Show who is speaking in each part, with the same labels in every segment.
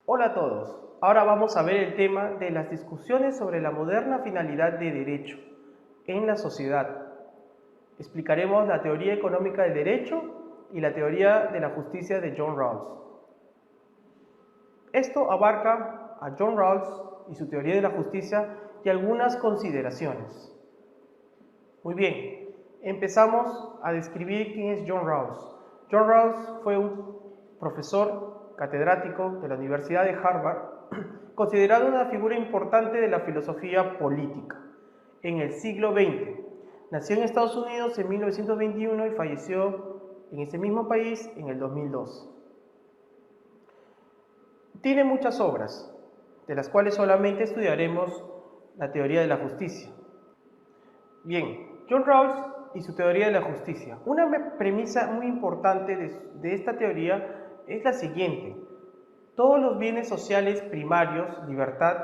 Speaker 1: Hola a todos, ahora vamos a ver el tema de las discusiones sobre la moderna finalidad de derecho en la sociedad. Explicaremos la teoría económica del derecho y la teoría de la justicia de John Rawls. Esto abarca a John Rawls y su teoría de la justicia y algunas consideraciones. Muy bien, empezamos a describir quién es John Rawls. John Rawls fue un profesor catedrático de la Universidad de Harvard, considerado una figura importante de la filosofía política en el siglo XX. Nació en Estados Unidos en 1921 y falleció en ese mismo país en el 2002. Tiene muchas obras, de las cuales solamente estudiaremos la teoría de la justicia. Bien, John Rawls y su teoría de la justicia. Una premisa muy importante de esta teoría es la siguiente: todos los bienes sociales primarios, libertad,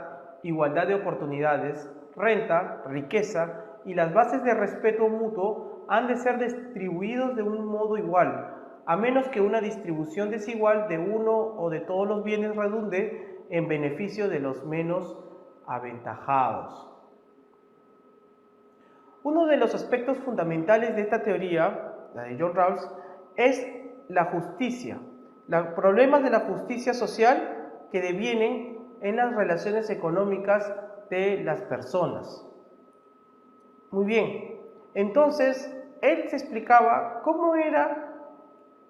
Speaker 1: igualdad de oportunidades, renta, riqueza y las bases de respeto mutuo han de ser distribuidos de un modo igual, a menos que una distribución desigual de uno o de todos los bienes redunde en beneficio de los menos aventajados. Uno de los aspectos fundamentales de esta teoría, la de John Rawls, es la justicia, los problemas de la justicia social que devienen en las relaciones económicas de las personas. Muy bien, entonces él se explicaba cómo era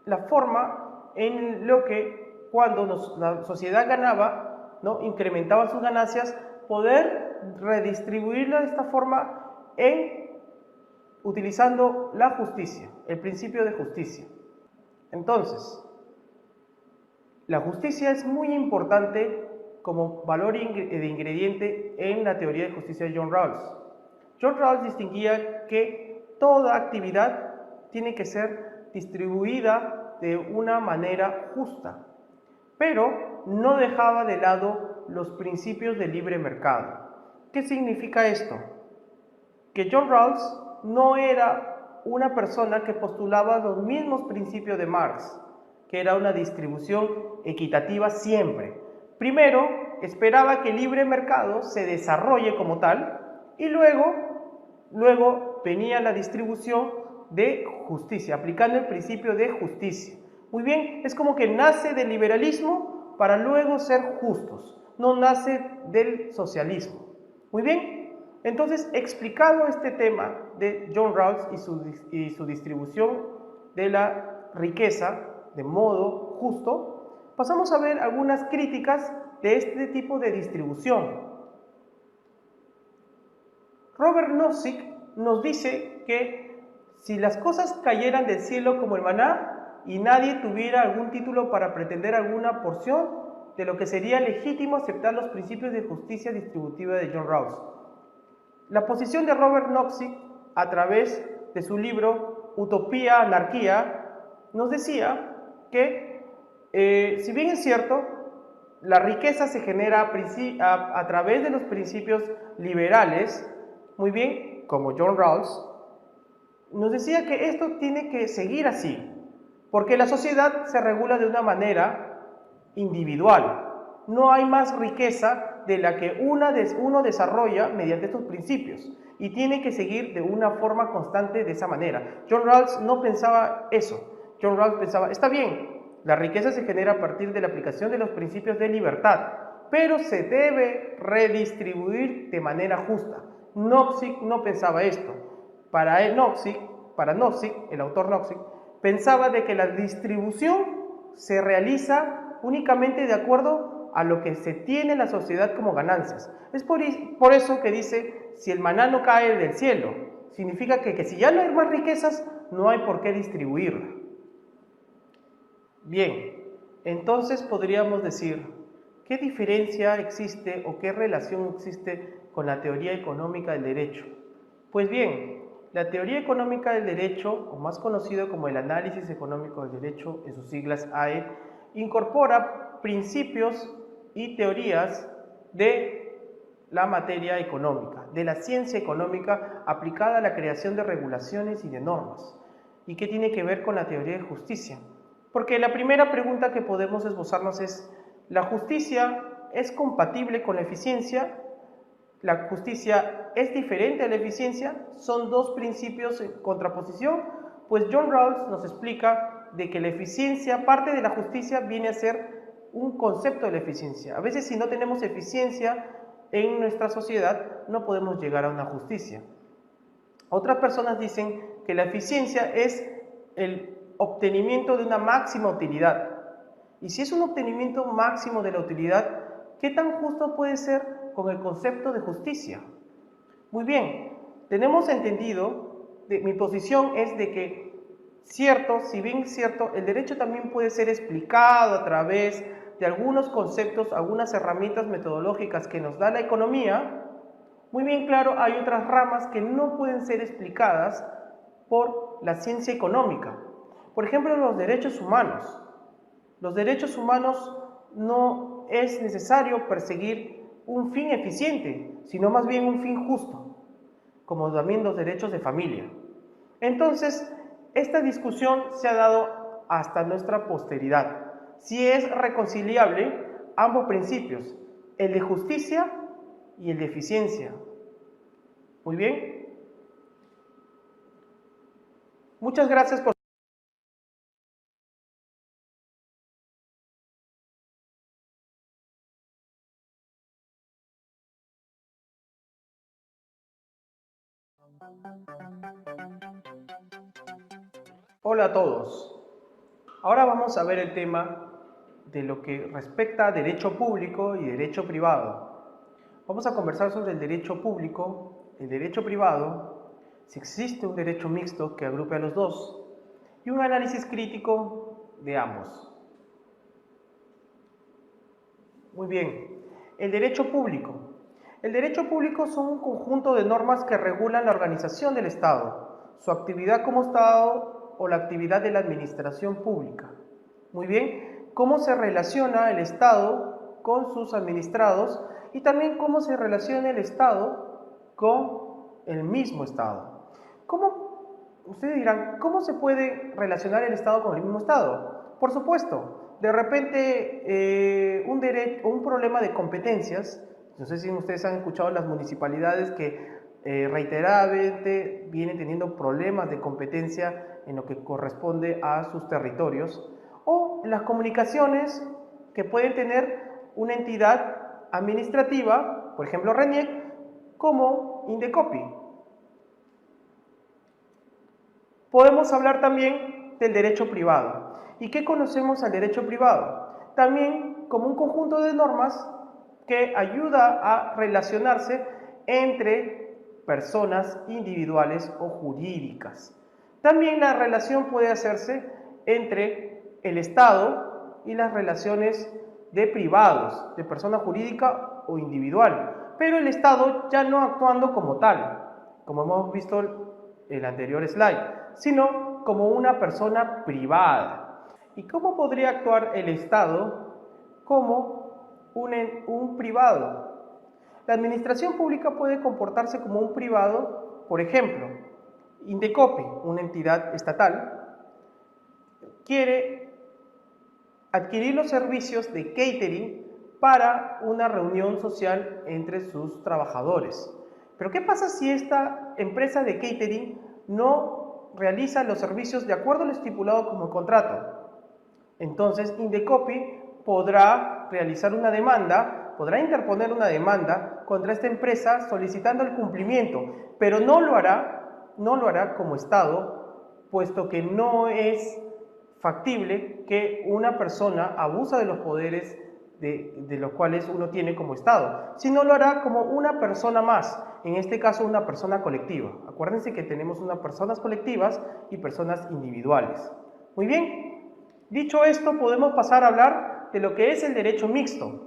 Speaker 1: la forma en lo que cuando la sociedad ganaba, ¿no?, incrementaba sus ganancias, poder redistribuirla de esta forma utilizando la justicia, el principio de justicia. Entonces, la justicia es muy importante como valor de ingrediente en la teoría de justicia de John Rawls. John Rawls distinguía que toda actividad tiene que ser distribuida de una manera justa, pero no dejaba de lado los principios del libre mercado. ¿Qué significa esto? Que John Rawls no era una persona que postulaba los mismos principios de Marx, que era una distribución equitativa siempre. Primero, esperaba que el libre mercado se desarrolle como tal y luego venía la distribución de justicia, aplicando el principio de justicia. Muy bien, es como que nace del liberalismo para luego ser justos, no nace del socialismo. Muy bien. Entonces, explicado este tema de John Rawls y su distribución de la riqueza de modo justo, pasamos a ver algunas críticas de este tipo de distribución. Robert Nozick nos dice que si las cosas cayeran del cielo como el maná y nadie tuviera algún título para pretender alguna porción, de lo que sería legítimo aceptar los principios de justicia distributiva de John Rawls. La posición de Robert Nozick, a través de su libro Utopía, Anarquía, nos decía que, si bien es cierto, la riqueza se genera a través de los principios liberales, muy bien, como John Rawls, nos decía que esto tiene que seguir así, porque la sociedad se regula de una manera individual. No hay más riqueza de la que uno desarrolla mediante estos principios y tiene que seguir de una forma constante de esa manera. John Rawls no pensaba eso. John Rawls pensaba, está bien, la riqueza se genera a partir de la aplicación de los principios de libertad, pero se debe redistribuir de manera justa. Nozick no pensaba esto. Para Nozick, el autor Nozick, pensaba de que la distribución se realiza únicamente de acuerdo a lo que se tiene en la sociedad como ganancias. Es por eso que dice, si el maná no cae del cielo, significa que si ya no hay más riquezas, no hay por qué distribuirla. Bien, entonces podríamos decir, ¿qué diferencia existe o qué relación existe con la teoría económica del derecho? Pues bien, la teoría económica del derecho, o más conocido como el análisis económico del derecho, en sus siglas AE, incorpora principios y teorías de la materia económica, de la ciencia económica aplicada a la creación de regulaciones y de normas. ¿Y qué tiene que ver con la teoría de justicia? Porque la primera pregunta que podemos esbozarnos es, ¿la justicia es compatible con la eficiencia? ¿La justicia es diferente a la eficiencia? ¿Son dos principios en contraposición? Pues John Rawls nos explica de que la eficiencia, parte de la justicia viene a ser un concepto de la eficiencia. A veces si no tenemos eficiencia en nuestra sociedad, no podemos llegar a una justicia. Otras personas dicen que la eficiencia es el obtenimiento de una máxima utilidad. Y si es un obtenimiento máximo de la utilidad, ¿qué tan justo puede ser con el concepto de justicia? Muy bien, tenemos entendido, mi posición es de que, cierto, si bien es cierto, el derecho también puede ser explicado a través de algunos conceptos, algunas herramientas metodológicas que nos da la economía. Muy bien claro, hay otras ramas que no pueden ser explicadas por la ciencia económica. Por ejemplo, los derechos humanos. Los derechos humanos no es necesario perseguir un fin eficiente, sino más bien un fin justo, como también los derechos de familia. Entonces, esta discusión se ha dado hasta nuestra posteridad. Si es reconciliable ambos principios, el de justicia y el de eficiencia. Muy bien. Muchas gracias por... Hola a todos. Ahora vamos a ver el tema de lo que respecta a derecho público y derecho privado. Vamos a conversar sobre el derecho público, el derecho privado, si existe un derecho mixto que agrupe a los dos, y un análisis crítico de ambos. Muy bien, el derecho público. El derecho público son un conjunto de normas que regulan la organización del Estado, su actividad como Estado o la actividad de la administración pública. Muy bien, cómo se relaciona el Estado con sus administrados y también cómo se relaciona el Estado con el mismo Estado. Ustedes dirán, ¿cómo se puede relacionar el Estado con el mismo Estado? Por supuesto, de repente un problema de competencias. No sé si ustedes han escuchado las municipalidades que reiteradamente vienen teniendo problemas de competencia en lo que corresponde a sus territorios, o las comunicaciones que pueden tener una entidad administrativa, por ejemplo RENIEC, como Indecopi. Podemos hablar también del derecho privado. ¿Y qué conocemos al derecho privado? También como un conjunto de normas que ayuda a relacionarse entre personas individuales o jurídicas. También la relación puede hacerse entre el Estado y las relaciones de privados, de persona jurídica o individual, pero el Estado ya no actuando como tal, como hemos visto en el anterior slide, sino como una persona privada. ¿Y cómo podría actuar el Estado como un privado? La administración pública puede comportarse como un privado, por ejemplo, Indecopi, una entidad estatal, quiere adquirir los servicios de catering para una reunión social entre sus trabajadores. Pero ¿qué pasa si esta empresa de catering no realiza los servicios de acuerdo a lo estipulado como contrato? Entonces Indecopi podrá realizar una demanda, podrá interponer una demanda contra esta empresa solicitando el cumplimiento, pero no lo hará como Estado, puesto que no es factible que una persona abusa de los poderes de los cuales uno tiene como Estado, sino lo hará como una persona más, en este caso una persona colectiva. Acuérdense que tenemos unas personas colectivas y personas individuales. Muy bien, dicho esto, podemos pasar a hablar de lo que es el derecho mixto.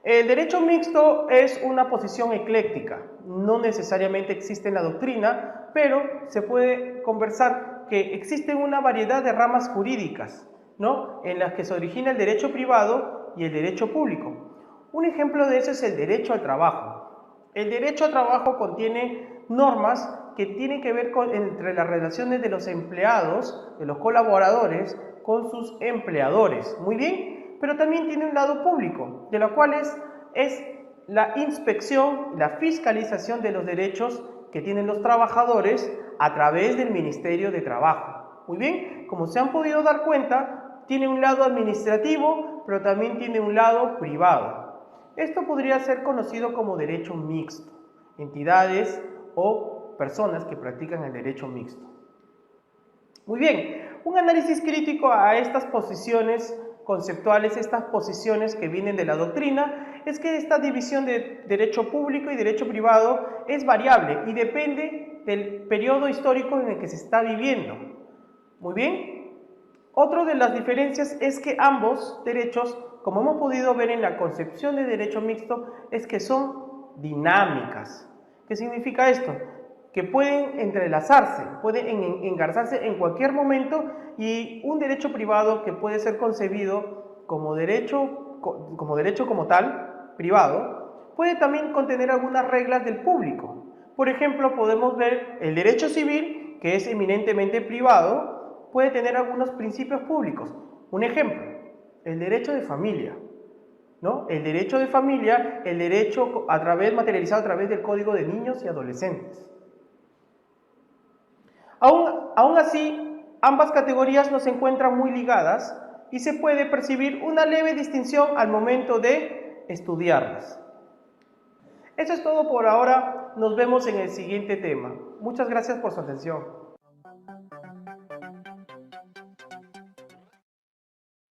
Speaker 1: El derecho mixto es una posición ecléctica, no necesariamente existe en la doctrina, pero se puede conversar que existen una variedad de ramas jurídicas, ¿no?, en las que se origina el derecho privado y el derecho público. Un ejemplo de eso es el derecho al trabajo. El derecho al trabajo contiene normas que tiene que ver entre las relaciones de los empleados, de los colaboradores, con sus empleadores. Muy bien, pero también tiene un lado público, de lo cual es la inspección, la fiscalización de los derechos que tienen los trabajadores a través del Ministerio de Trabajo. Muy bien, como se han podido dar cuenta, tiene un lado administrativo, pero también tiene un lado privado. Esto podría ser conocido como derecho mixto, entidades o personas que practican el derecho mixto. Muy bien, un análisis crítico a estas posiciones conceptuales, estas posiciones que vienen de la doctrina, es que esta división de derecho público y derecho privado es variable y depende del periodo histórico en el que se está viviendo. Muy bien, otra de las diferencias es que ambos derechos, como hemos podido ver en la concepción de derecho mixto, es que son dinámicas. ¿Qué significa esto? Que pueden entrelazarse, pueden engarzarse en cualquier momento, y un derecho privado que puede ser concebido como derecho como tal, privado, puede también contener algunas reglas del público. Por ejemplo, podemos ver el derecho civil, que es eminentemente privado, puede tener algunos principios públicos. Un ejemplo, el derecho de familia, ¿no? El derecho de familia, el derecho materializado a través del Código de Niños y Adolescentes. Aún así, ambas categorías no se encuentran muy ligadas y se puede percibir una leve distinción al momento de estudiarlas. Eso es todo por ahora, nos vemos en el siguiente tema. Muchas gracias por su atención.